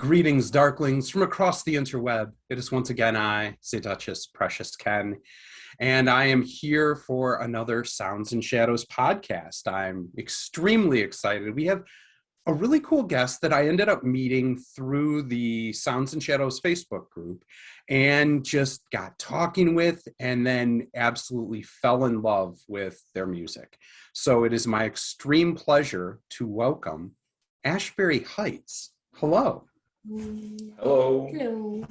Greetings, Darklings, from across the interweb. It is once again I, the Duchess Precious Ken, and I am here for another Sounds and Shadows podcast. I'm extremely excited. We have a really cool guest that I ended up meeting through the Sounds and Shadows Facebook group and just got talking with and then absolutely fell in love with their music. So it is my extreme pleasure to welcome Ashbury Heights. Hello. Hello. Hello.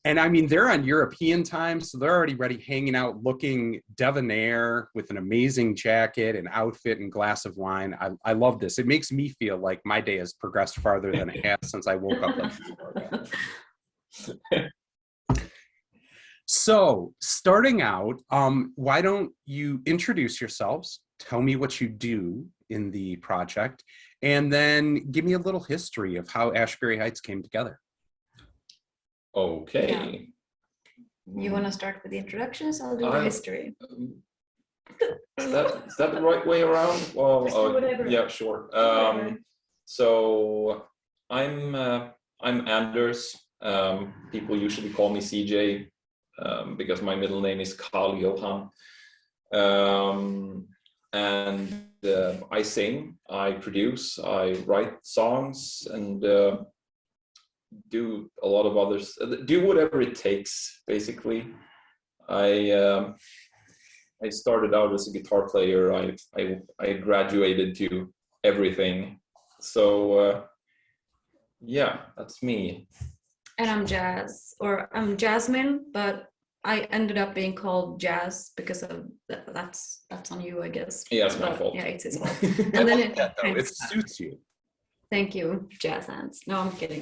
And I mean, they're on European time, so they're already ready, hanging out, looking debonair with an amazing jacket and outfit and glass of wine. I love this. It makes me feel like my day has progressed farther than it has since I woke up like before. So, starting out, why don't you introduce yourselves, tell me what you do in the project, and then give me a little history of how Ashbury Heights came together. Okay. You want to start with the introductions? I'll do the history. Is that the right way around? Well, whatever. yeah, sure. So I'm Anders. People usually call me CJ because my middle name is Carl Johan. And I sing, I produce, I write songs, and do a lot of others. Do whatever it takes, basically. I started out as a guitar player. I graduated to everything. So yeah, that's me. And I'm I'm Jasmine, but I ended up being called Jazz because of that's on you, I guess. Yeah, it's my fault. Yeah, it's his fault. And then it suits you. Thank you, jazz hands. No, I'm kidding.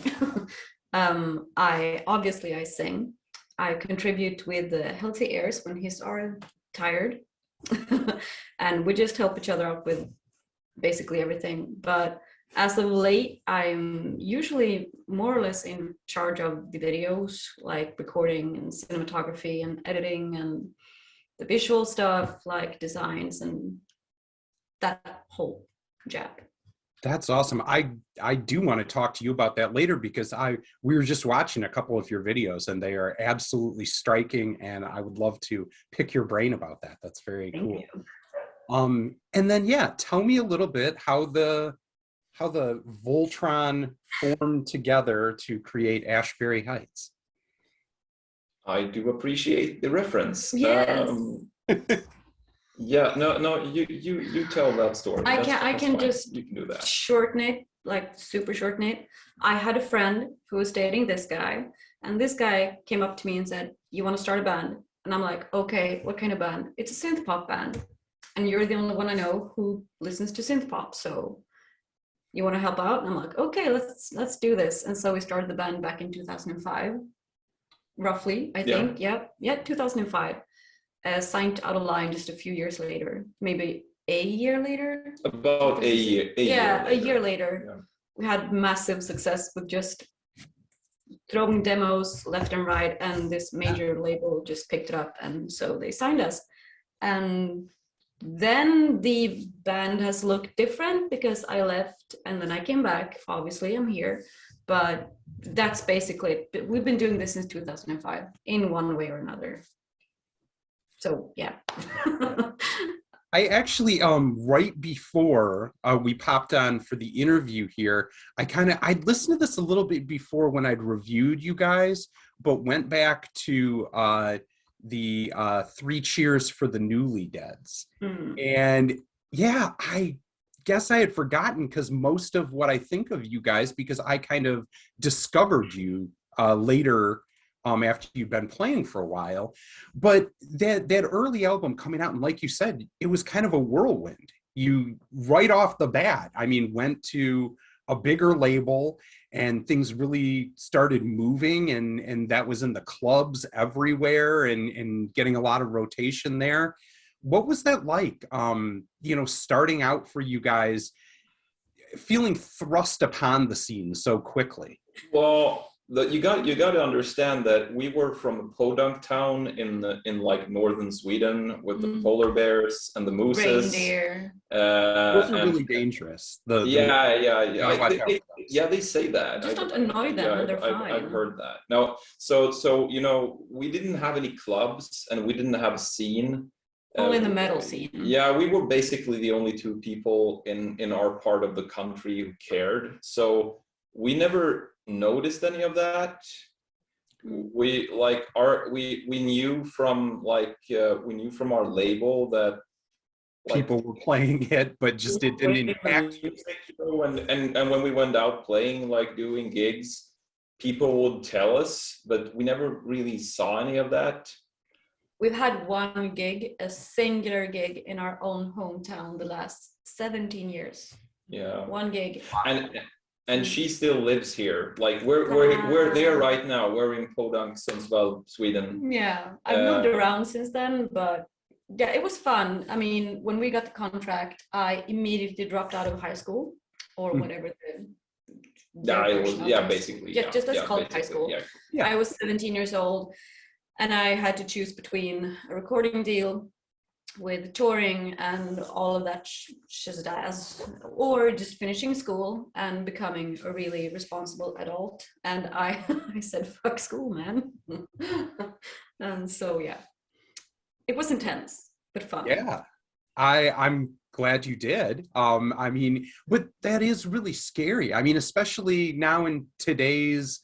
I sing. I contribute with the Healthy Airs when he's tired, and we just help each other out with basically everything. But as of late, I'm usually more or less in charge of the videos, like recording and cinematography and editing and the visual stuff, like designs and that whole jab. That's awesome. I do want to talk to you about that later because we were just watching a couple of your videos and they are absolutely striking, and I would love to pick your brain about that. That's very cool. Thank you. And then tell me a little bit how the Voltron formed together to create Ashbury Heights. I do appreciate the reference. Yes. Yeah, no, you tell that story. I can fine. just you can do that. shorten it, like super shorten it. I had a friend who was dating this guy, and this guy came up to me and said, "You want to start a band?" And I'm like, "Okay, what kind of band?" "It's a synth pop band, and you're the only one I know who listens to synth pop, so you want to help out?" And I'm like, "Okay, let's do this." And so we started the band back in 2005, roughly, I think. Yeah, 2005. Signed out of line just a few years later, maybe a year later. About a year. A year later. Yeah. We had massive success with just throwing demos left and right, and this major label just picked it up, and so they signed us. And then the band has looked different because I left and then I came back. Obviously, I'm here, but that's basically it. We've been doing this since 2005 in one way or another. So yeah. I actually right before we popped on for the interview here, I'd listened to this a little bit before when I'd reviewed you guys, but went back to the Three Cheers for the Newly Deads. And yeah, I guess I had forgotten because most of what I think of you guys, because I kind of discovered you later after you've been playing for a while, but that early album coming out, and like you said, it was kind of a whirlwind. You right off the bat, I mean, went to a bigger label and things really started moving, and that was in the clubs everywhere and getting a lot of rotation there. What was that like, starting out for you guys, feeling thrust upon the scene so quickly? Well, you got to understand that we were from a podunk town in like northern Sweden with the polar bears and the mooses. Reindeer. Those are really dangerous. Yeah. Yeah, they say that. Just don't annoy them, and they're fine. I've heard that. No, so you know, we didn't have any clubs, and we didn't have a scene. Only the metal scene. Yeah, we were basically the only two people in our part of the country who cared. So we never noticed any of that. We knew from our label that people were playing it, but just it didn't impact. And when we went out playing, like doing gigs, people would tell us, but we never really saw any of that. We've had one gig, a singular gig in our own hometown the last 17 years. Yeah. One gig. And she still lives here. Like we're there right now. We're in Podunk, Sundsvall, Sweden. Yeah, I've moved around since then, but yeah, it was fun. I mean, when we got the contract, I immediately dropped out of high school or whatever basically. Just let's call it high school. Yeah. I was 17 years old, and I had to choose between a recording deal with touring and all of that shazazz, or just finishing school and becoming a really responsible adult. And I said, fuck school, man. And so, yeah, it was intense, but fun. Yeah, I'm glad you did. I mean, but that is really scary. I mean, especially now in today's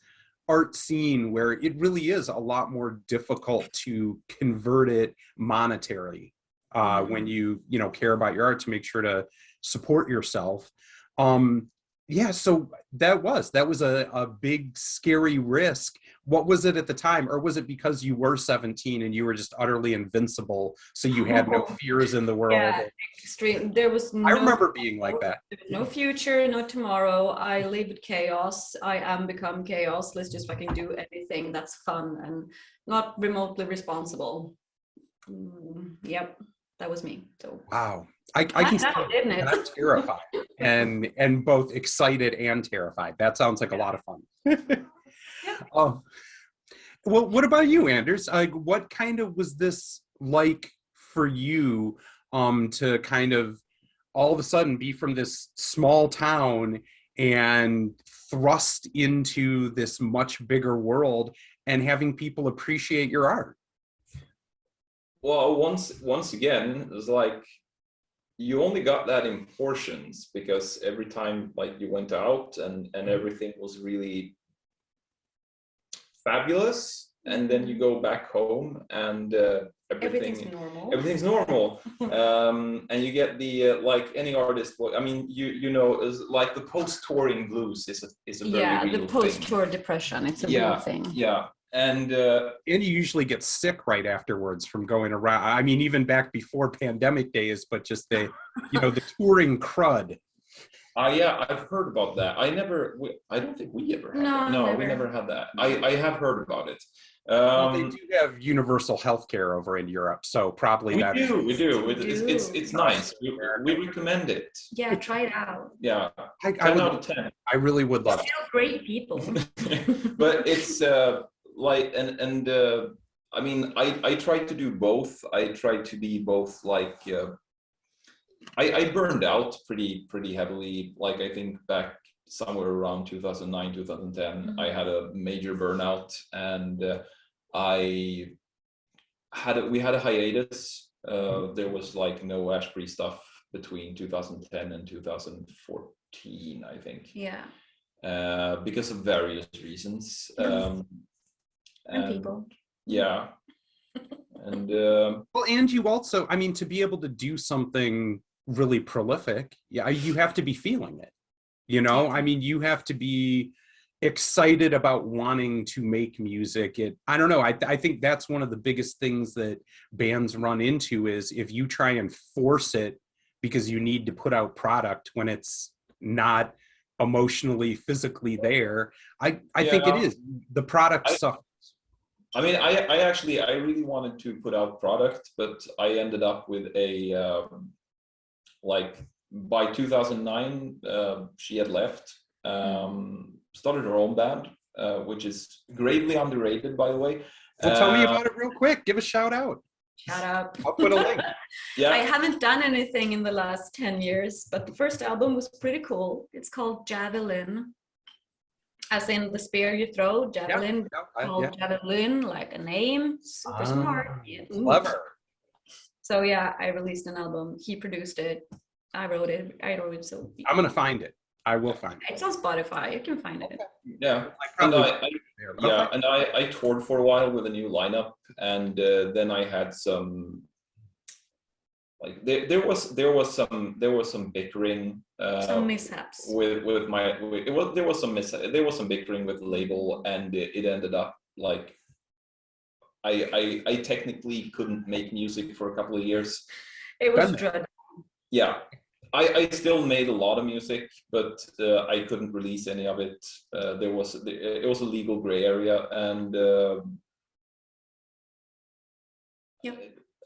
art scene where it really is a lot more difficult to convert it monetarily. When you care about your art, to make sure to support yourself. Yeah, so that was a big scary risk. What was it at the time? Or was it because you were 17 and you were just utterly invincible, so you had no fears in the world? Yeah, extreme. There was I remember being like that. No future, no tomorrow. I live with chaos. I am become chaos. Let's just fucking do anything that's fun and not remotely responsible. Yep. That was me. So wow, I can see it, and I'm terrified, and both excited and terrified. That sounds like a lot of fun. Well, what about you, Anders? What kind of was this like for you? To kind of all of a sudden be from this small town and thrust into this much bigger world and having people appreciate your art. Well, once again, it's like you only got that in portions, because every time like you went out and everything was really fabulous, and then you go back home and everything's normal. And you get the like any artist. I mean, you know, is like the post-touring blues is a very real the post-tour depression. It's a real thing. Yeah. And you usually get sick right afterwards from going around. I mean, even back before pandemic days, but just the touring crud. Yeah, I've heard about that. I don't think we ever had that. No, we never had that. I have heard about it. Well, they do have universal healthcare over in Europe, so probably we do. It's nice. We recommend it. Yeah, try it out. Yeah, 10 out of 10. I really would love it. Still great people. But it's like and I mean, I try to do both. I try to be both like. I burned out pretty heavily. Like I think back somewhere around 2009, 2010, I had a major burnout, and we had a hiatus. There was like no Ashbury stuff between 2010 and 2014, I think. Yeah. Because of various reasons. And people. Yeah. And well, and you also, I mean, to be able to do something really prolific, you have to be feeling it. I mean, you have to be excited about wanting to make music. I don't know. I think that's one of the biggest things that bands run into is if you try and force it because you need to put out product when it's not emotionally, physically there. I think it is. The product sucks. I mean, I really wanted to put out product, but I ended up with a like by 2009, she had left, started her own band, which is greatly underrated, by the way. Well, tell me about it real quick. Give a shout out. Shout out. I'll put a link. Yeah. I haven't done anything in the last 10 years, but the first album was pretty cool. It's called Javelin. As in the spear you throw, javelin, called javelin, like a name. Super smart. Yeah. Clever. So yeah, I released an album. He produced it. I wrote it. So I'm gonna find it. I will find it. It's on Spotify. You can find it. Yeah, and I toured for a while with a new lineup, and then I had some like there was some bickering, some mishaps with there was some bickering with the label, and it ended up like I technically couldn't make music for a couple of years. It was dreadful. Yeah. I still made a lot of music, but I couldn't release any of it. It was a legal gray area, and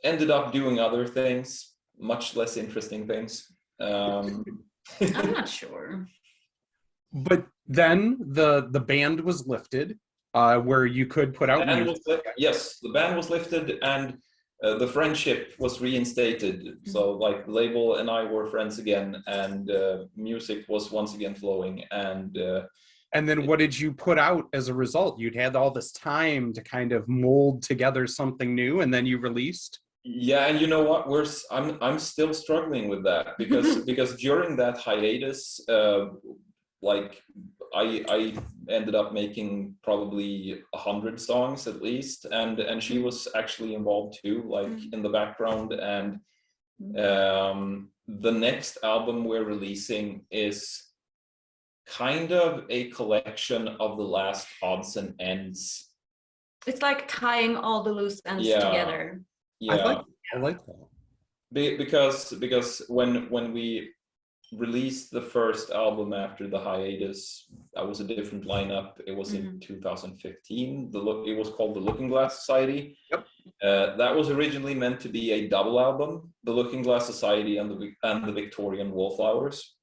ended up doing other things, much less interesting things. I'm not sure. But then the band was lifted, where you could put out music. Yes, the ban was lifted, and the friendship was reinstated. So like the label and I were friends again, and music was once again flowing. And then what did you put out as a result? You'd had all this time to kind of mold together something new, and then you released. Yeah, and you know what? I'm still struggling with that because during that hiatus, like I ended up making probably 100 songs at least, and she was actually involved too, like in the background. And the next album we're releasing is kind of a collection of the last odds and ends. It's like tying all the loose ends together. Yeah, I like that. Because when we released the first album after the hiatus, that was a different lineup. It was in 2015. It was called the Looking Glass Society. Yep. That was originally meant to be a double album, the Looking Glass Society and the Victorian Wallflowers,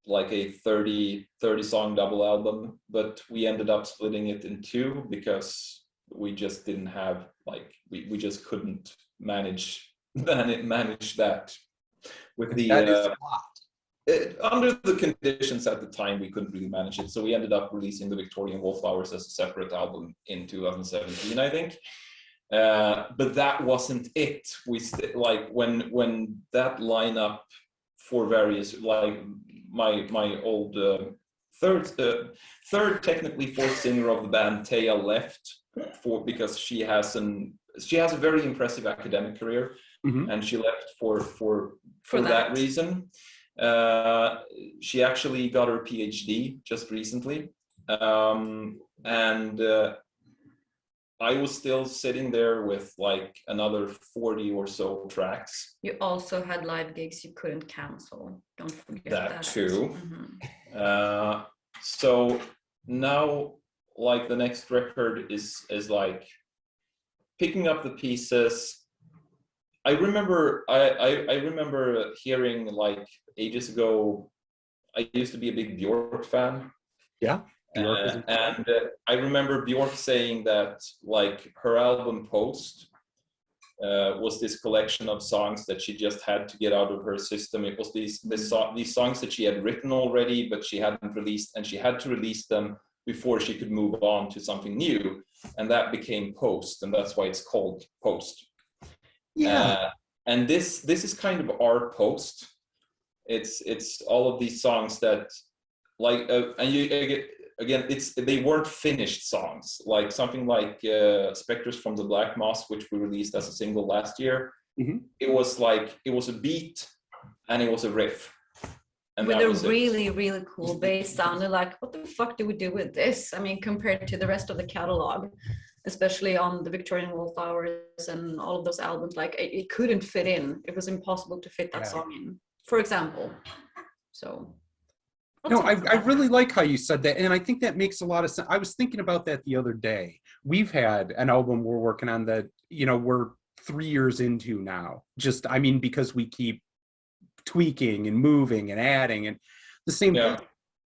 like a 30 song double album. But we ended up splitting it in two because we just didn't have we just couldn't manage that. With the under the conditions at the time, we couldn't really manage it, so we ended up releasing the Victorian Wallflowers as a separate album in 2017, I think. But that wasn't it. We when that lineup for various, like my old third technically fourth singer of the band, Taya, left because she has a very impressive academic career. And she left for that reason. She actually got her PhD just recently, and I was still sitting there with like another 40 or so tracks. You also had live gigs you couldn't cancel. Don't forget that too. So now, like, the next record is like picking up the pieces. I remember hearing, like, ages ago, I used to be a big Björk fan. Yeah. And I remember Björk saying that, like, her album Post was this collection of songs that she just had to get out of her system. It was these songs that she had written already, but she hadn't released, and she had to release them before she could move on to something new. And that became Post, and that's why it's called Post. Yeah. And this is kind of our Post. It's all of these songs that, like, and you again, they weren't finished songs. Like something like Spectres from the Black Moss, which we released as a single last year. It was a beat and it was a riff. And with a really, really cool bass sound. And like, what the fuck do we do with this? I mean, compared to the rest of the catalog, especially on the Victorian Wallflowers and all of those albums, like it couldn't fit in. It was impossible to fit that song in, for example. So. No, I really like how you said that. And I think that makes a lot of sense. I was thinking about that the other day. We've had an album we're working on that, we're 3 years into now. Just, I mean, because we keep tweaking and moving and adding and the same thing.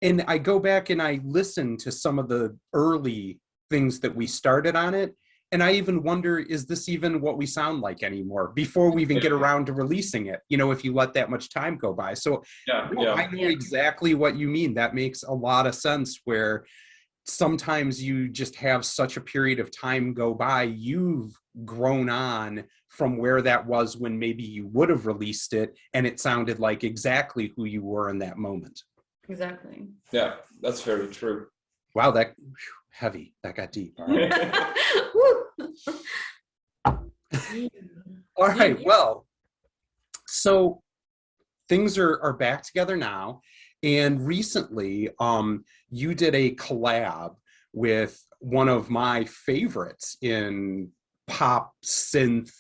And I go back and I listen to some of the early things that we started on it. And I even wonder, is this even what we sound like anymore before we even get around to releasing it, if you let that much time go by? So I know exactly what you mean. That makes a lot of sense, where sometimes you just have such a period of time go by, you've grown on from where that was when maybe you would have released it, and it sounded like exactly who you were in that moment. Exactly. Yeah, that's very true. Wow, heavy. That got deep. All right. All right. Well, so things are back together now. And recently, you did a collab with one of my favorites in pop synth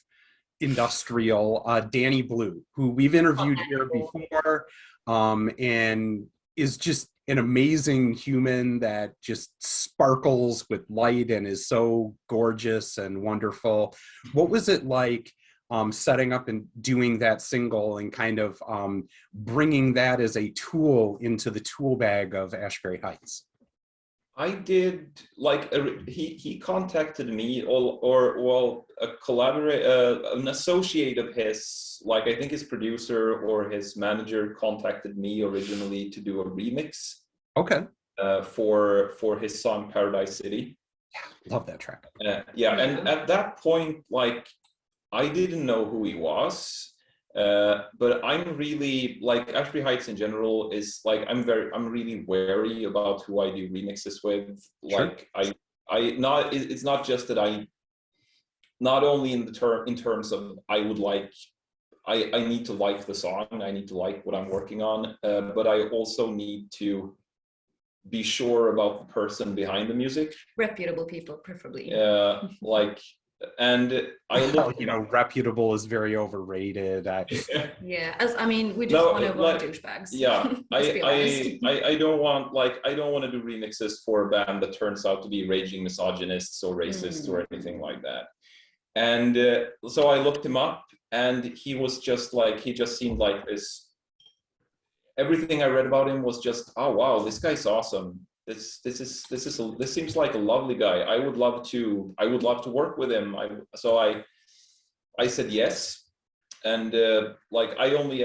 industrial, Danny Blue, who we've interviewed here before, and is just an amazing human that just sparkles with light and is so gorgeous and wonderful. What was it like setting up and doing that single and kind of bringing that as a tool into the tool bag of Ashbury Heights? I did he contacted me or a an associate of his, like I think his producer or his manager contacted me originally to do a remix. Okay. For his song Paradise City. Yeah, love that track. And at that point, like, I didn't know who he was. But I'm really, like, Ashbury Heights in general is like, I'm really wary about who I do remixes with. Like, sure. It's not just that not only in terms of I need to like the song, I need to like what I'm working on, but I also need to be sure about the person behind the music. Reputable people, preferably. And reputable is very overrated. We just want to avoid douchebags. Yeah, I don't want to do remixes for a band that turns out to be raging misogynists or racists or anything like that. And so I looked him up, and he just seemed like this. Everything I read about him was just, oh wow, this guy's awesome. This seems like a lovely guy. I would love to work with him. So I said yes, and I only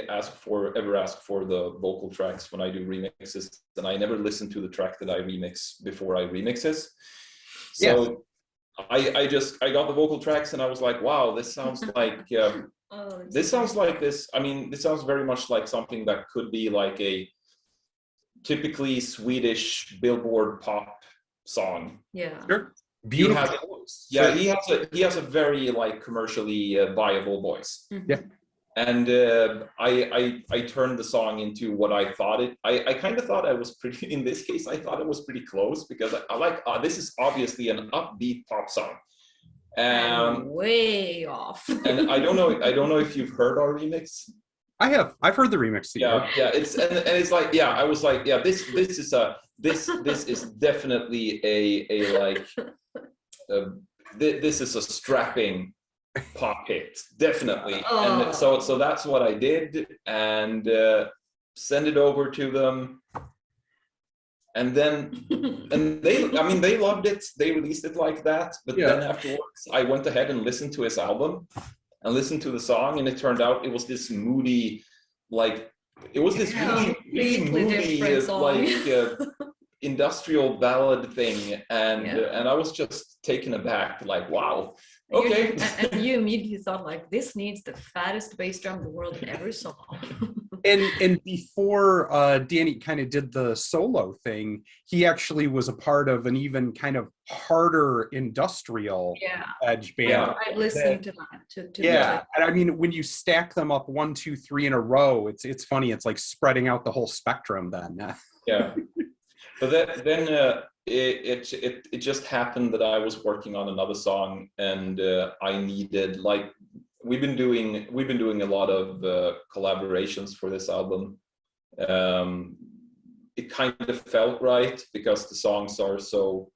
ask for the vocal tracks when I do remixes, and I never listen to the track that I remix before I remix it. So I got the vocal tracks, and I was like, wow, this sounds like this sounds very much like something that could be like a typically Swedish Billboard pop song. Yeah. Sure. Beautiful. He has a very like commercially viable voice. Mm-hmm. Yeah. And I turned the song into what I thought it. I kind of thought I was pretty. In this case, I thought it was pretty close, because I like this is obviously an upbeat pop song. And way off. And I don't know if you've heard our remix. I have. I've heard the remix. It's like, I was like, this is definitely this is a strapping pop hit, definitely. Oh. And so that's what I did, and send it over to them. And then, they loved it. They released it like that. But then afterwards, I went ahead and listened to his album and listened to the song, and it turned out it was this moody, really moody, industrial ballad thing. And I was just taken aback, like, wow. Okay. And you immediately thought, like, this needs the fattest bass drum the world ever saw. And before Danny kind of did the solo thing, he actually was a part of an even kind of harder industrial edge band. Yeah, I listened to that. And I mean, when you stack them up 1, 2, 3 in a row, it's funny. It's like spreading out the whole spectrum then. Yeah. But then it just happened that I was working on another song, and I needed, like, we've been doing a lot of collaborations for this album. It kind of felt right because the songs are so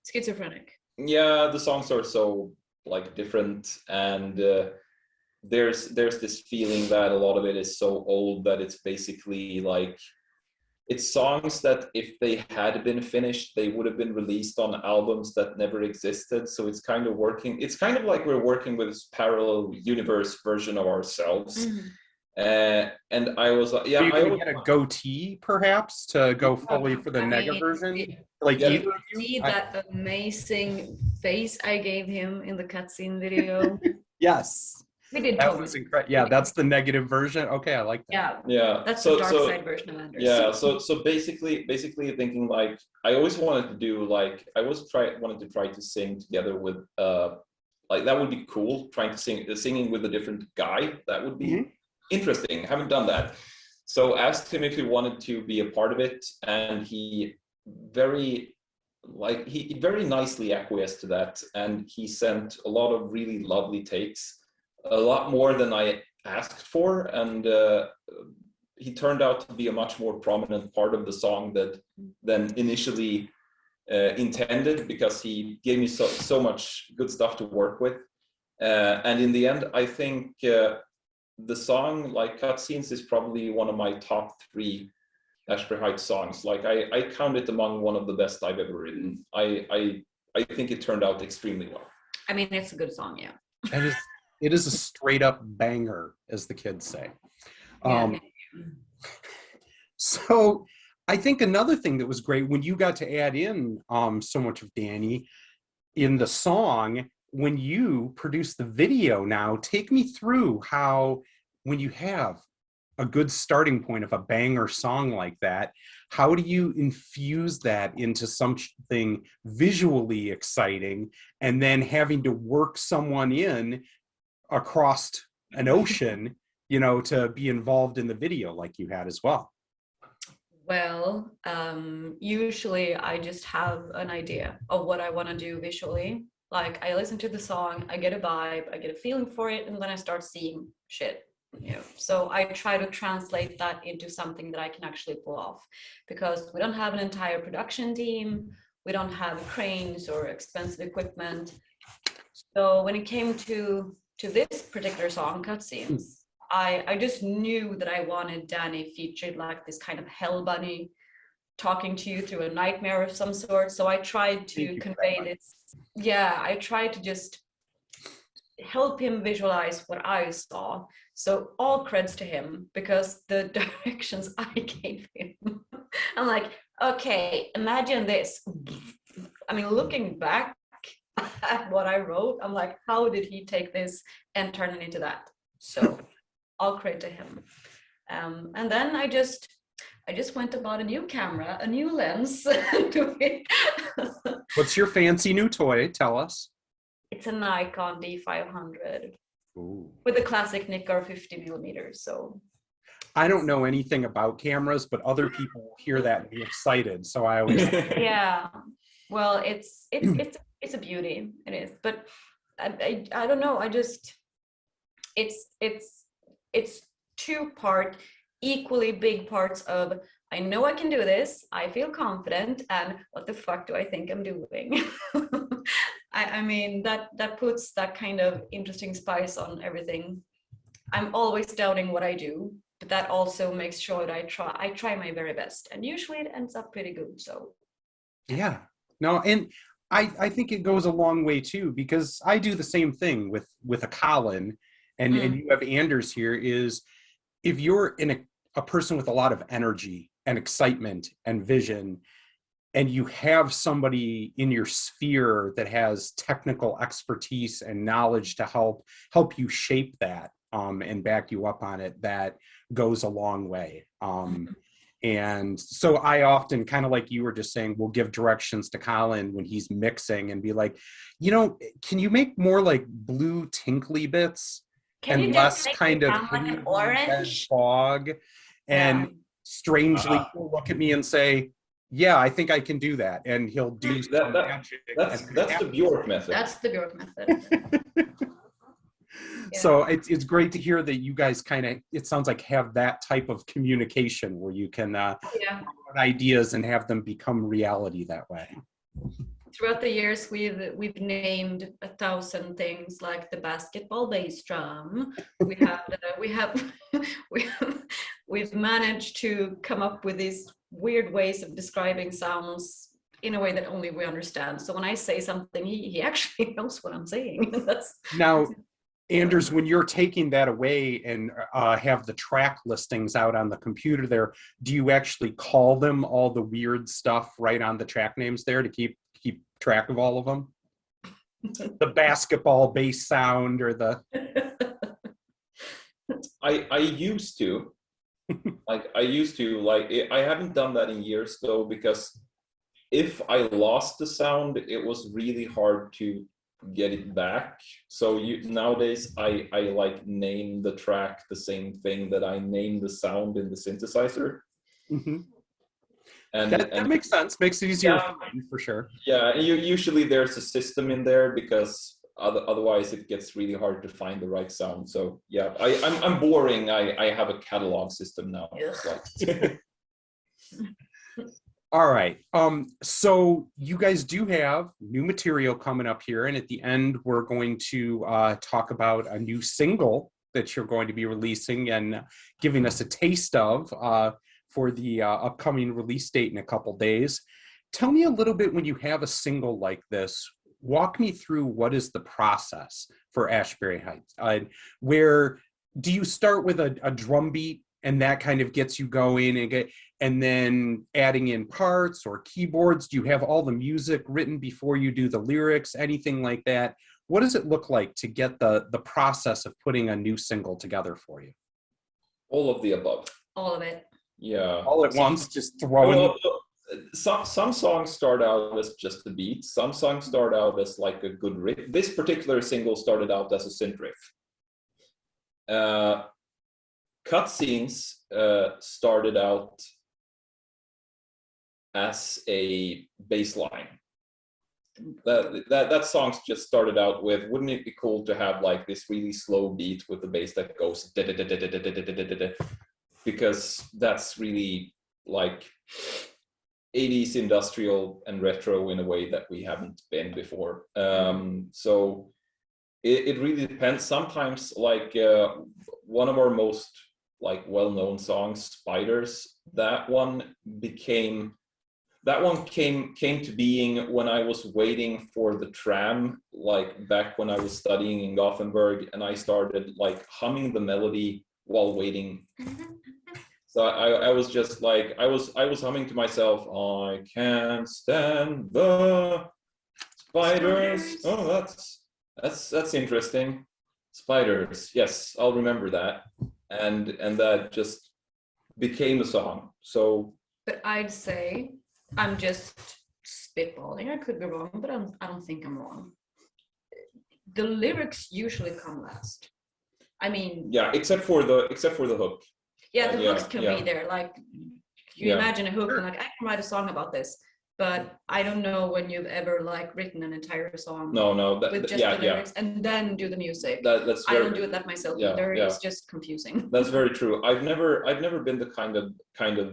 schizophrenic. Yeah, the songs are so like different, and there's this feeling that a lot of it is so old that it's basically like it's songs that if they had been finished, they would have been released on albums that never existed. So it's kind of working. It's kind of like we're working with this parallel universe version of ourselves. And I was like, yeah, Are you I going to always, get a goatee perhaps to go fully for the I nega mean, version? Like Yeah. either of see you? that amazing face I gave him in the cutscene video? Yes. We did That totally. was incredible. Yeah, that's the negative version. Okay, I like that. Yeah, yeah. that's so the dark so side version of Anders. yeah. So basically thinking like I always wanted to do like I always wanted to try to sing together with like that would be cool. Trying to singing with a different guy, that would be interesting. I haven't done that. So asked him if he wanted to be a part of it, and he very nicely acquiesced to that, and he sent a lot of really lovely takes, a lot more than I asked for, and he turned out to be a much more prominent part of the song than initially intended, because he gave me so much good stuff to work with, and in the end, I think the song, like Cutscenes, is probably one of my top 3 Ashbury Heights songs. Like I count it among one of the best I've ever written. I think it turned out extremely well. I mean, it's a good song, yeah. It is a straight up banger, as the kids say. Yeah. So I think another thing that was great when you got to add in so much of Danny in the song, when you produce the video now, take me through how, when you have a good starting point of a banger song like that, how do you infuse that into something visually exciting, and then having to work someone in across an ocean, you know, to be involved in the video like you had as well? Well, usually I just have an idea of what I want to do visually. Like I listen to the song, I get a vibe, I get a feeling for it, and then I start seeing shit. You know, so I try to translate that into something that I can actually pull off, because we don't have an entire production team, we don't have cranes or expensive equipment. So when it came to this particular song, Cutscenes, I just knew that I wanted Danny featured like this kind of hell bunny talking to you through a nightmare of some sort. So I tried to convey this. Yeah, I tried to just help him visualize what I saw. So all creds to him, because the directions I gave him, I'm like, okay, imagine this. I mean, looking back at what I wrote, I'm like, how did he take this and turn it into that? So all credit to him. And then I just went and bought a new camera, a new lens. What's your fancy new toy? Tell us. It's a Nikon D500. Ooh. With the classic Nikkor 50mm. So I don't know anything about cameras, but other people hear that and be excited. So I always yeah. Well, it's a beauty. It is, but I don't know. I just it's 2-part, equally big parts of I know I can do this, I feel confident, and what the fuck do I think I'm doing? I mean, that puts that kind of interesting spice on everything. I'm always doubting what I do, but that also makes sure that I try my very best, and usually it ends up pretty good. So yeah, no, and I think it goes a long way too, because I do the same thing with a Colin, and you have Anders here. Is if you're in a person with a lot of energy and excitement and vision, and you have somebody in your sphere that has technical expertise and knowledge to help you shape that and back you up on it, that goes a long way. And so I often, kind of like you were just saying, will give directions to Colin when he's mixing and be like, you know, can you make more like blue tinkly bits and less kind of like an orange fog? And strangely, he'll look at me and say, yeah, I think I can do that. And he'll do some magic. That's the Bjork method. That's the Bjork method. So it's great to hear that you guys kind of, it sounds like, have that type of communication where you can ideas and have them become reality that way. Throughout the years, we've named 1,000 things, like the basketball bass drum. We've managed to come up with these weird ways of describing sounds in a way that only we understand. So when I say something, he actually knows what I'm saying. Now, Anders, when you're taking that away and have the track listings out on the computer there, do you actually call them all the weird stuff right on the track names there to keep track of all of them? The basketball bass sound or the... I used to. I haven't done that in years though, because if I lost the sound, it was really hard to get it back. So nowadays I like name the track the same thing that I name the sound in the synthesizer. Mm-hmm. And that makes sense. Makes it easier for sure. Yeah, usually there's a system in there, because otherwise it gets really hard to find the right sound. So yeah, I'm boring. I have a catalog system now. All right. So you guys do have new material coming up here, and at the end we're going to talk about a new single that you're going to be releasing and giving us a taste of for the upcoming release date in a couple days. Tell me a little bit, when you have a single like this, walk me through what is the process for Ashbury Heights. Where do you start with a drum beat and that kind of gets you going, and then adding in parts or keyboards? Do you have all the music written before you do the lyrics, anything like that? What does it look like to get the process of putting a new single together for you? All of the above. All of it. Yeah. All at once, just throwing. Some songs start out as just the beat. Some songs start out as like a good riff. This particular single started out as a synth riff. Cutscenes started out as a bass line. That song just started out with, wouldn't it be cool to have like this really slow beat with the bass that goes da da da da da da da da da da, because that's really like 80s industrial and retro in a way that we haven't been before. So it really depends. Sometimes like one of our most like well-known songs, Spiders, that one came to being when I was waiting for the tram, like back when I was studying in Gothenburg, and I started like humming the melody while waiting. So I was just like, I was humming to myself, I can't stand the spiders. Oh, that's interesting. Spiders, yes, I'll remember that. And that just became a song. So, but I'd say, I'm just spitballing, I could be wrong, but I don't think I'm wrong. The lyrics usually come last. I mean, yeah, except for the hook. Yeah, the hooks can be there. Like, you imagine a hook and like, I can write a song about this, but I don't know when you've ever like written an entire song. With just the lyrics and then do the music. That's I don't do that myself either. It's just confusing. That's very true. I've never been the kind of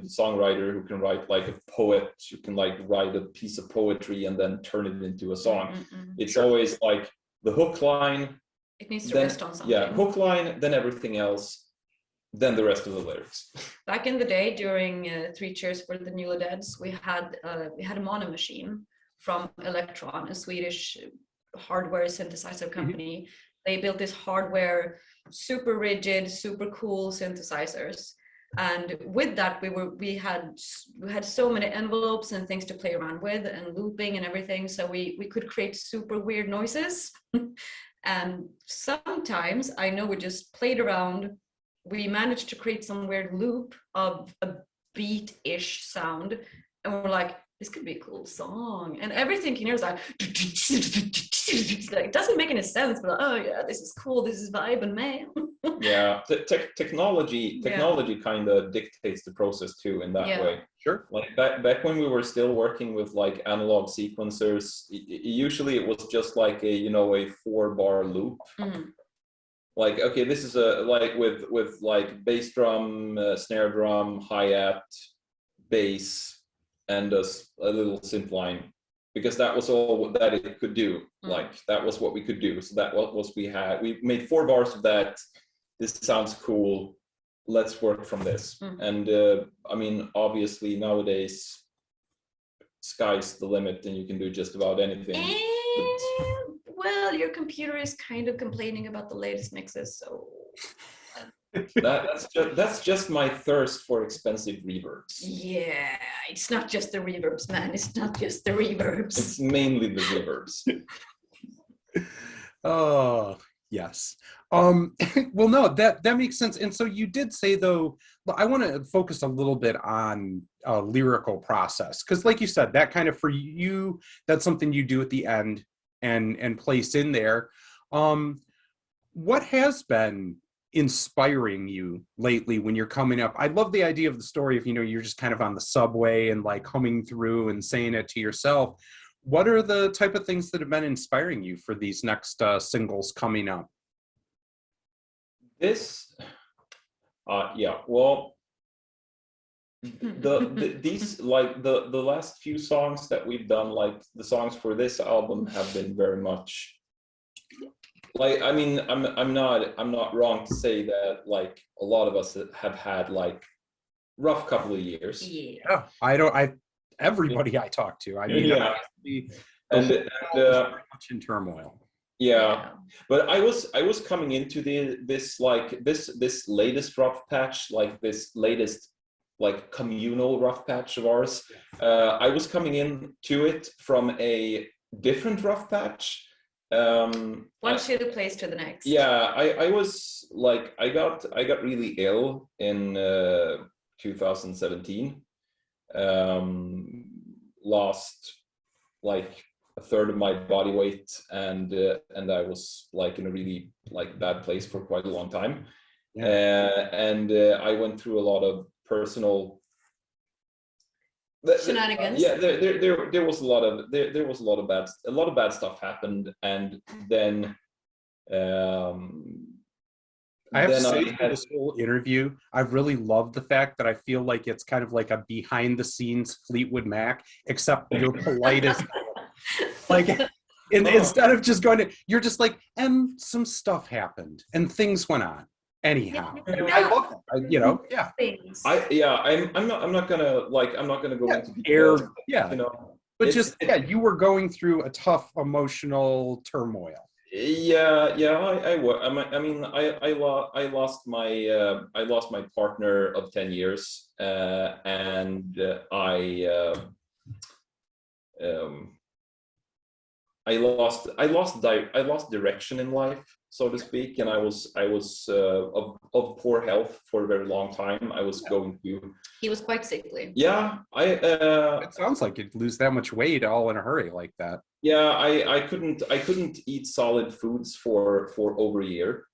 songwriter who can write like a poet, who can like write a piece of poetry and then turn it into a song. It's always like the hook line. It needs to rest on something. Yeah, hook line, then everything else, then the rest of the lyrics. Back in the day, during 3 Cheers for the Newly Deads, we had a mono machine from Electron, a Swedish hardware synthesizer company. They built this hardware, super rigid, super cool synthesizers. And with that, we had so many envelopes and things to play around with, and looping and everything. So we could create super weird noises. And sometimes, I know we just played around, we managed to create some weird loop of a beat-ish sound, and we're like, this could be a cool song. And everything in here is like, it doesn't make any sense, but like, oh yeah, this is cool, this is vibe and man. Yeah, technology kind of dictates the process too in that way. Sure. Like back when we were still working with like analog sequencers, usually it was just like a 4-bar loop. Like, okay, this is a like with like bass drum, snare drum, hi-hat, bass, and a little synth line, because that was all that it could do. Like, that was what we could do. So that was we had. We made 4 bars of that. This sounds cool. let's work from this. And I mean, obviously nowadays sky's the limit and you can do just about anything. Well, your computer is kind of complaining about the latest mixes, so that's just my thirst for expensive reverbs. yeah, it's not just the reverbs, man. It's not just the reverbs. It's mainly the reverbs. Oh, yes. Well, no, that makes sense. And so you did say, though, I want to focus a little bit on lyrical process, because like you said, that kind of for you, that's something you do at the end and place in there. What has been inspiring you lately when you're coming up? I love the idea of the story of, you're just kind of on the subway and like humming through and saying it to yourself. What are the type of things that have been inspiring you for these next singles coming up? This, well, these like the last few songs that we've done, like the songs for this album, have been very much like, I mean, I'm not wrong to say that like a lot of us have had like rough couple of years. Yeah, everybody I talk to, I mean, yeah, and very much in turmoil. Yeah, but I was coming into this latest rough patch, like this latest like communal rough patch of ours. I was coming into it from a different rough patch. One shitty place to the next. Yeah, I was like, I got really ill in 2017. Lost like a third of my body weight, and I was like in a really like bad place for quite a long time. And I went through a lot of personal shenanigans. Yeah, there was a lot of bad stuff happened, and then I have to say, this whole interview, I've really loved the fact that I feel like it's kind of like a behind the scenes Fleetwood Mac, except you're politest. Like, instead of just going to, you're just like, and some stuff happened and things went on anyhow. I love it. Yeah. I'm not gonna go into details. But it's, you were going through a tough emotional turmoil. I lost my partner of 10 years, and I lost direction in life, so to speak, and I was of poor health for a very long time. I was going through. He was quite sickly. Yeah, it sounds like you'd lose that much weight all in a hurry like that. Yeah, I couldn't eat solid foods for over a year,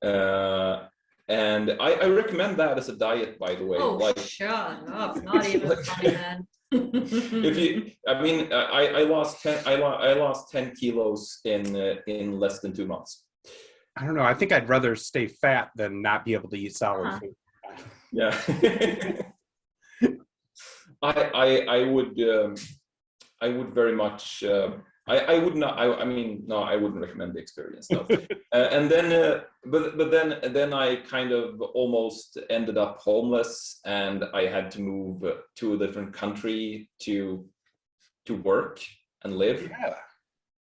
and I recommend that as a diet, by the way. Oh, like, shut up! Not even funny, man. I lost 10 kilos in less than 2 months. I don't know. I think I'd rather stay fat than not be able to eat solid food. Yeah. I would very much. I would not. I wouldn't recommend the experience. No. And then, but then I kind of almost ended up homeless, and I had to move to a different country to work and live. Yeah.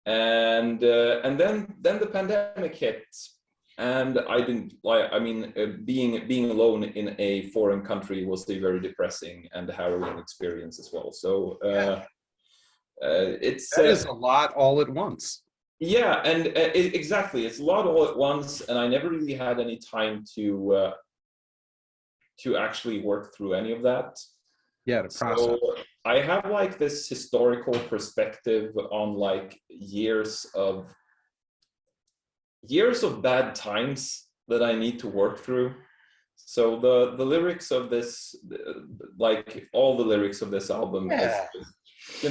And then the pandemic hit, and I didn't like. I mean, being alone in a foreign country was a very depressing and harrowing experience as well. So. That is a lot all at once. Yeah, and exactly, it's a lot all at once, and I never really had any time to actually work through any of that. Yeah, to process. So I have like this historical perspective on like years of bad times that I need to work through. So the lyrics of this, like all the lyrics of this album, is just,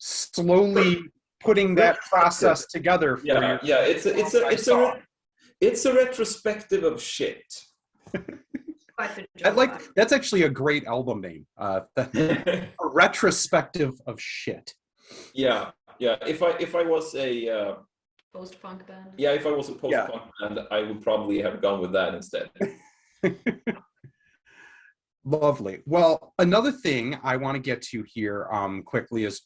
slowly putting that process together for you. Yeah, it's a retrospective of shit. I like that's actually a great album name. A retrospective of shit. Yeah. If I was a Post-punk band. Yeah, if I was a post-punk band, I would probably have gone with that instead. Lovely. Well, another thing I want to get to here quickly is,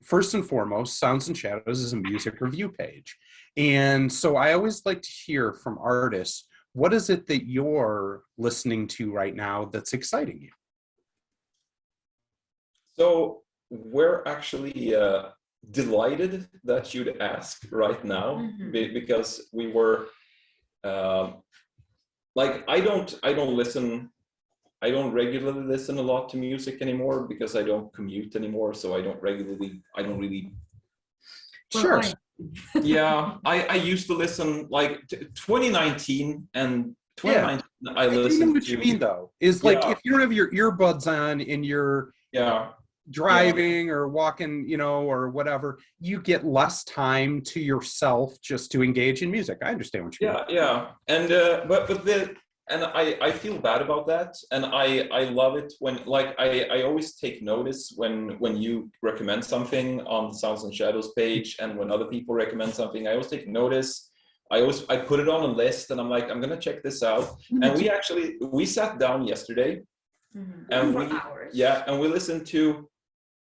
first and foremost, Sounds and Shadows is a music review page. And so I always like to hear from artists, what is it that you're listening to right now that's exciting you? So we're actually delighted that you'd ask right now, because we were like, I don't regularly listen a lot to music anymore because I don't commute anymore, so I don't really. Sure. Yeah, I used to listen like 2019 and 2019. Yeah. I listened know what to. You mean though is like if you don't have your earbuds on and you're driving or walking, or whatever, you get less time to yourself just to engage in music. I understand what you mean. Yeah, and and I feel bad about that, and I love it when, like, I always take notice when you recommend something on the Sounds and Shadows page, and when other people recommend something, I always take notice. I put it on a list, and I'm like, I'm gonna check this out. And we sat down yesterday, and we listened to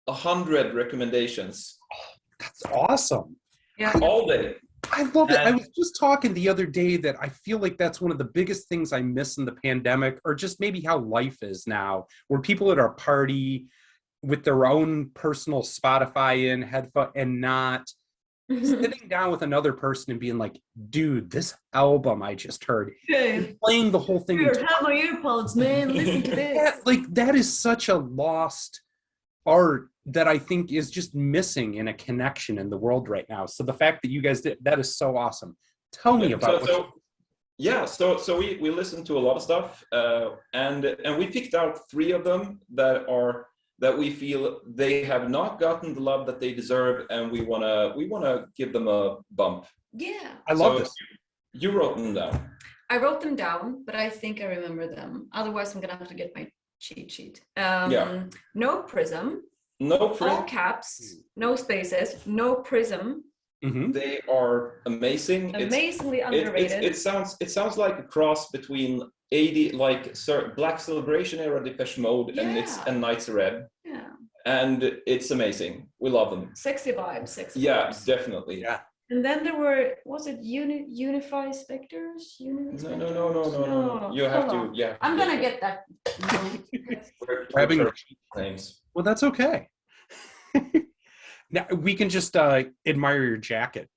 100 recommendations. Oh, that's awesome. Yeah, all day. I love it. I was just talking the other day that I feel like that's one of the biggest things I miss in the pandemic, or just maybe how life is now, where people at our party with their own personal Spotify in headphone and not sitting down with another person and being like, dude, this album I just heard, playing the whole thing. Here, have my earpods, man. Listen to this. That is such a lost art that I think is just missing in a connection in the world right now. So the fact that you guys did that is so awesome. Tell me about So we listened to a lot of stuff, and we picked out 3 of them that we feel they have not gotten the love that they deserve, and we wanna give them a bump. Yeah, I love this. You wrote them down. I wrote them down, but I think I remember them. Otherwise, I'm gonna have to get my cheat sheet. No Prism. No Prism. All caps. No spaces. No Prism. They are amazing. Amazingly underrated. It sounds like a cross between 80 Black Celebration era Depeche Mode and Nights Red. Yeah. And it's amazing. We love them. Sexy vibes. Yeah, definitely. Yeah. And then there were, was it Unify Spectres? No. You have to, yeah. I'm gonna get that. Grabbing names. Well, that's okay. Now we can just admire your jacket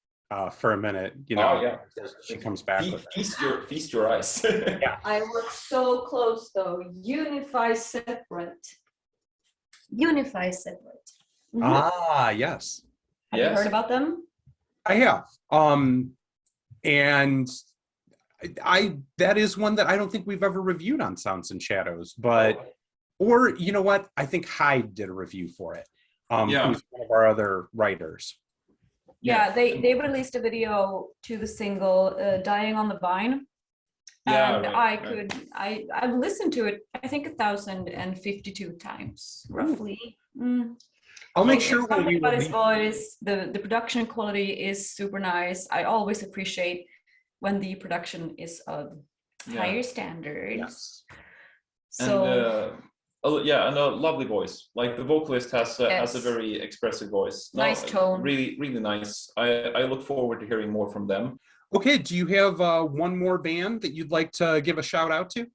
for a minute. Oh yeah. She comes back. Feast your eyes. Yeah. I work so close though. Unify separate. Ah, yes. Have you heard about them? I have. And that is one that I don't think we've ever reviewed on Sounds and Shadows, or you know what? I think Hyde did a review for it. Who's one of our other writers. Yeah, they released a video to the single Dying on the Vine. And I've listened to it, I think 1,052 times, roughly. I'll make sure when we about his voice, the production quality is super nice. I always appreciate when the production is of higher standards. Yes. So and a lovely voice. Like the vocalist has a very expressive voice. Nice tone. Really, really nice. I look forward to hearing more from them. Okay, do you have one more band that you'd like to give a shout out to?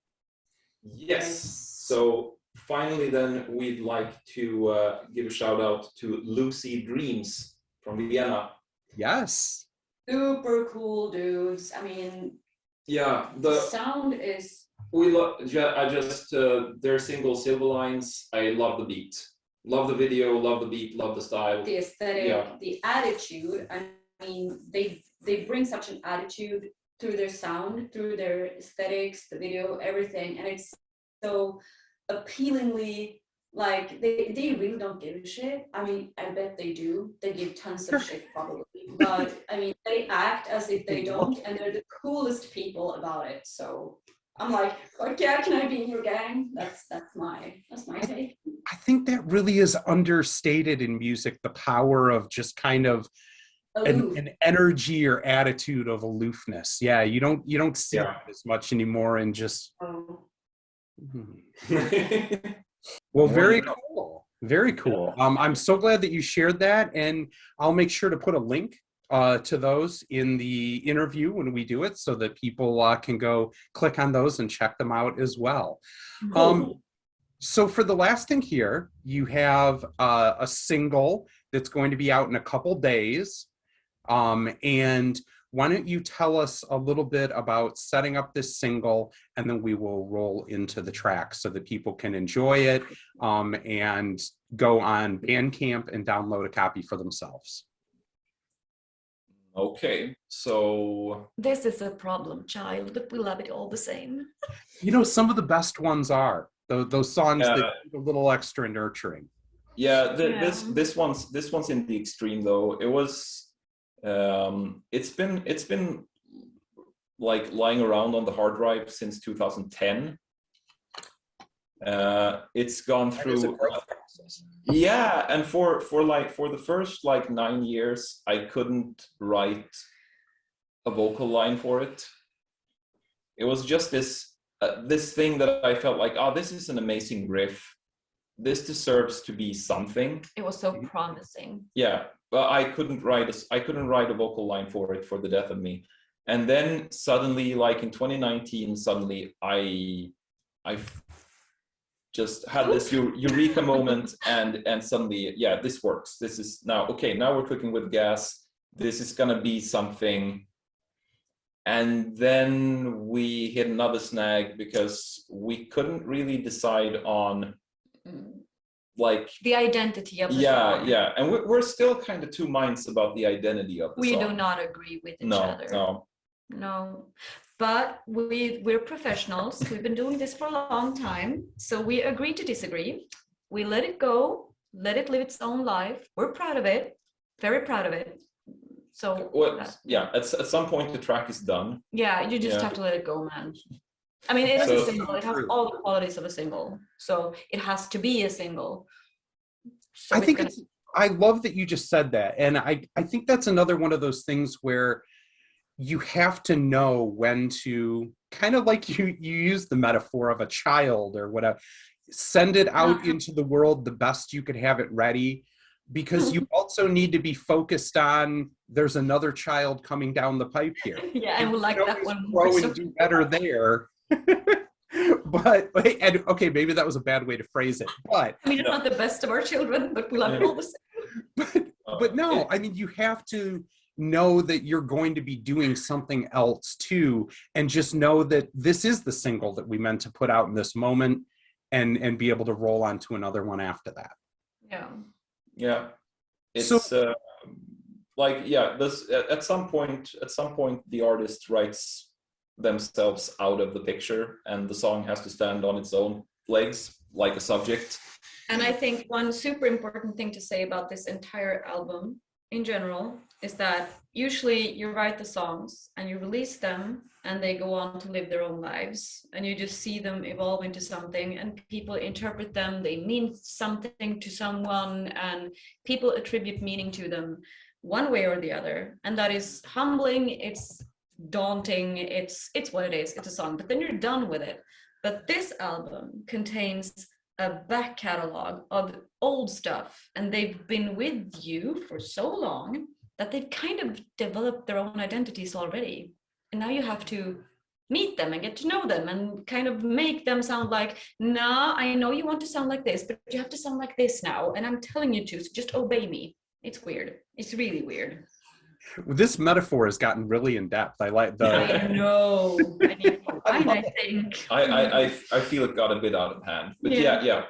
Yes. So finally, then we'd like to give a shout out to Lucid Dreams from Vienna. Yes. Super cool dudes. I mean, the sound is. I just their single Silver Lines. I love the beat, love the video, love the beat, love the style, the aesthetic, the attitude. I mean, they bring such an attitude through their sound, through their aesthetics, the video, everything, and it's so appealingly like they really don't give a shit. I mean, I bet they do. They give tons of shit probably, but I mean, they act as if they don't, and they're the coolest people about it. So I'm like, yeah, can I be in your gang? That's my take. I think that really is understated in music, the power of just kind of Aloof. an energy or attitude of aloofness. Yeah, you don't see Yeah. that as much anymore, and just Oh. well, More very you know. cool. Very cool. I'm so glad that you shared that, and I'll make sure to put a link to those in the interview when we do it, so that people can go click on those and check them out as well. Cool. So for the last thing here, you have a single that's going to be out in a couple days. And why don't you tell us a little bit about setting up this single, and then we will roll into the track so that people can enjoy it and go on Bandcamp and download a copy for themselves. Okay, so This is a problem, child, but we love it all the same. You know, some of the best ones are those songs Yeah. that need a little extra nurturing. yeah, Yeah. this one's in the extreme though. It was it's been like lying around on the hard drive since 2010. It's gone That is a through growth process. yeah, and for the first like 9 years I couldn't write a vocal line for it. It was just this thing that I felt like, oh, this is an amazing riff, this deserves to be something. It was so promising. Yeah, but I couldn't write a vocal line for it, for the death of me. And then suddenly, like in 2019, suddenly I just had this eureka moment, and suddenly, yeah, this works. This is now okay. Now we're cooking with gas. This is gonna be something. And then we hit another snag because we couldn't really decide on like The identity of the yeah, song. and we're still kind of two minds about the identity of the We song. do not agree with each No, other. No. But we're professionals. We've been doing this for a long time. So we agree to disagree. We let it go, let it live its own life. We're proud of it, very proud of it. So Well, yeah, at some point the track is done. yeah, you just Yeah. have to let it go, man. I mean, it is a So- single. It has all the qualities of a single. So it has to be a single. So I think gonna- I love that you just said that. And I think that's another one of those things where you have to know when to, kind of like you use the metaphor of a child or whatever, send it out into the world the best you could have it ready, because you also need to be focused on there's another child coming down the pipe here. yeah, I would like You that always one grow more. and do better there. But and okay, maybe that was a bad way to phrase it, but I mean, it's not the best of our children, but we love it all the same. but no, I mean, you have to know that you're going to be doing something else too, and just know that this is the single that we meant to put out in this moment, and be able to roll on to another one after that. Yeah. It's like, yeah, this at some point the artist writes themselves out of the picture, and the song has to stand on its own legs like a subject. And I think one super important thing to say about this entire album in general is that usually you write the songs and you release them and they go on to live their own lives, and you just see them evolve into something, and people interpret them, they mean something to someone, and people attribute meaning to them one way or the other. And that is humbling, it's daunting, it's what it is, it's a song, but then you're done with it. But this album contains a back catalog of old stuff, and they've been with you for so long that they've kind of developed their own identities already, and now you have to meet them and get to know them and kind of make them sound like, nah, I know you want to sound like this, but you have to sound like this now, and I'm telling you to, so just obey me. It's weird. It's really weird. This metaphor has gotten really in depth. I like the I know. I need more wine, I think. I feel it got a bit out of hand, but yeah.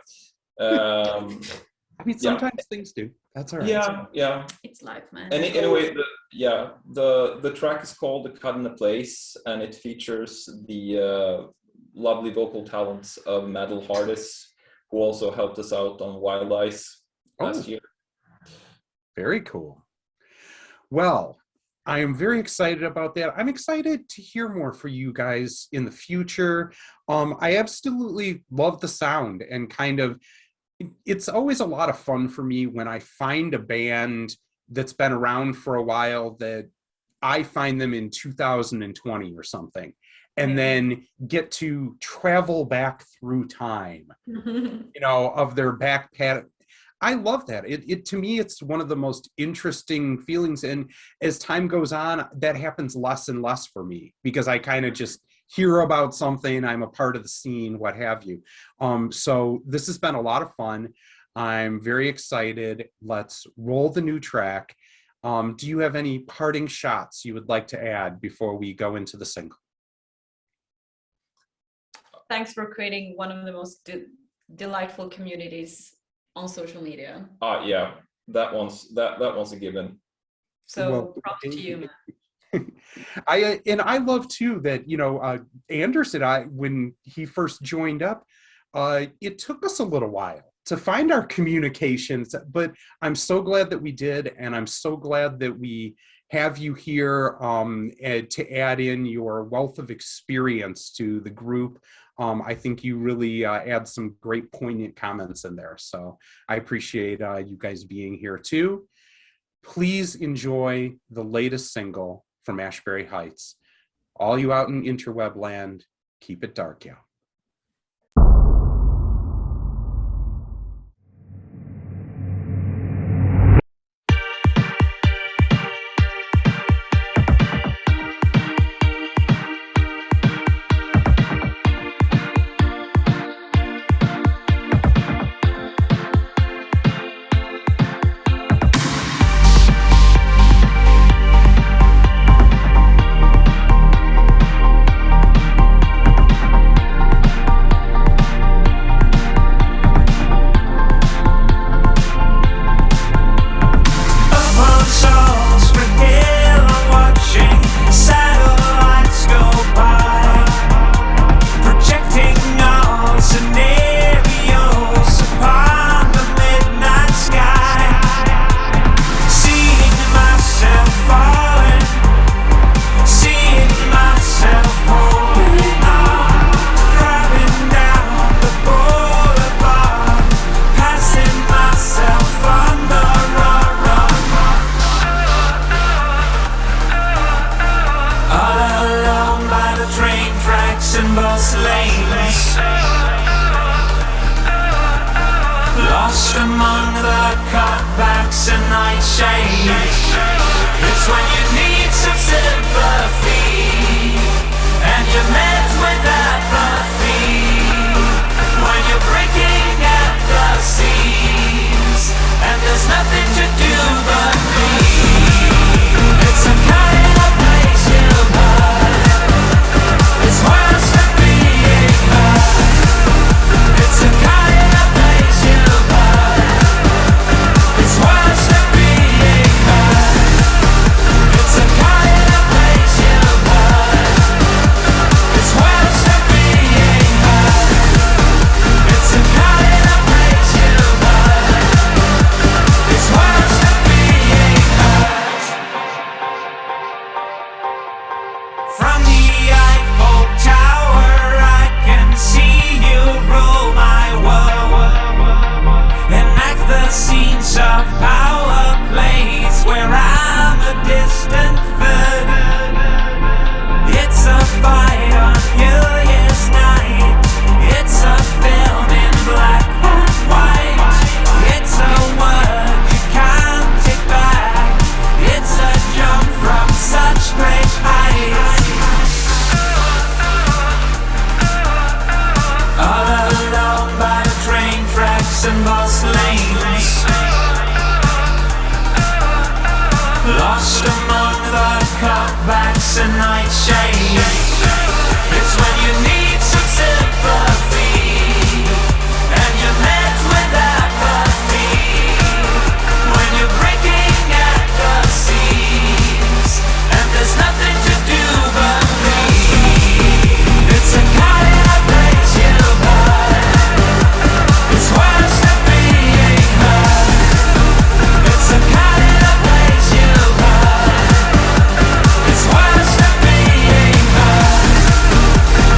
I mean, sometimes things do. That's all right. Yeah. It's life, man. And anyway, the track is called "The Cut in the Place," and it features the lovely vocal talents of Madeline Hardis, who also helped us out on Wild Eyes last year. Very cool. Well, I am very excited about that. I'm excited to hear more for you guys in the future. I absolutely love the sound, and kind of, it's always a lot of fun for me when I find a band that's been around for a while that I find them in 2020 or something, and then get to travel back through time, of their backpack. I love that. It to me, it's one of the most interesting feelings. And as time goes on, that happens less and less for me, because I kind of just hear about something, I'm a part of the scene, what have you. So this has been a lot of fun. I'm very excited. Let's roll the new track. Do you have any parting shots you would like to add before we go into the single? Thanks for creating one of the most delightful communities on social media. Yeah, that one's a given. So props to you, man. I love too that Anders and I, when he first joined up, it took us a little while to find our communications, but I'm so glad that we did, and I'm so glad that we have you here to add in your wealth of experience to the group. I think you really add some great poignant comments in there, so I appreciate you guys being here too. Please enjoy the latest single from Ashbury Heights. All you out in interweb land, keep it dark, yeah.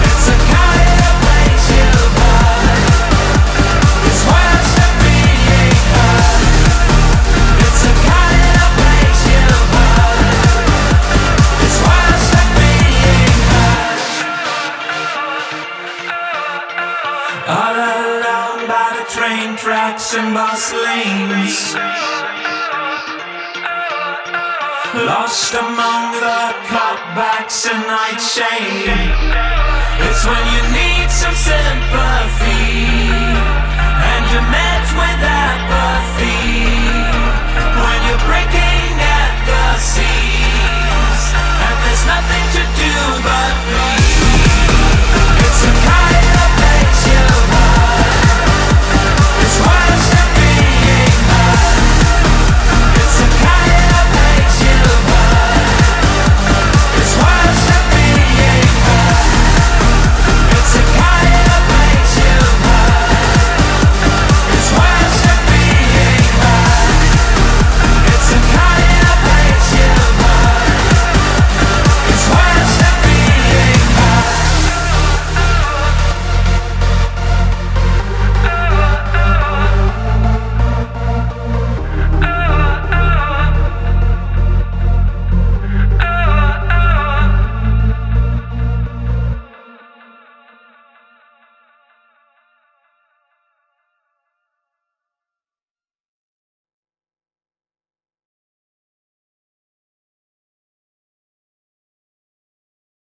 It's tracks and bus lanes, lost among the cutbacks and nightshade. It's when you need some sympathy and you're met with apathy, when you're breaking at the seams.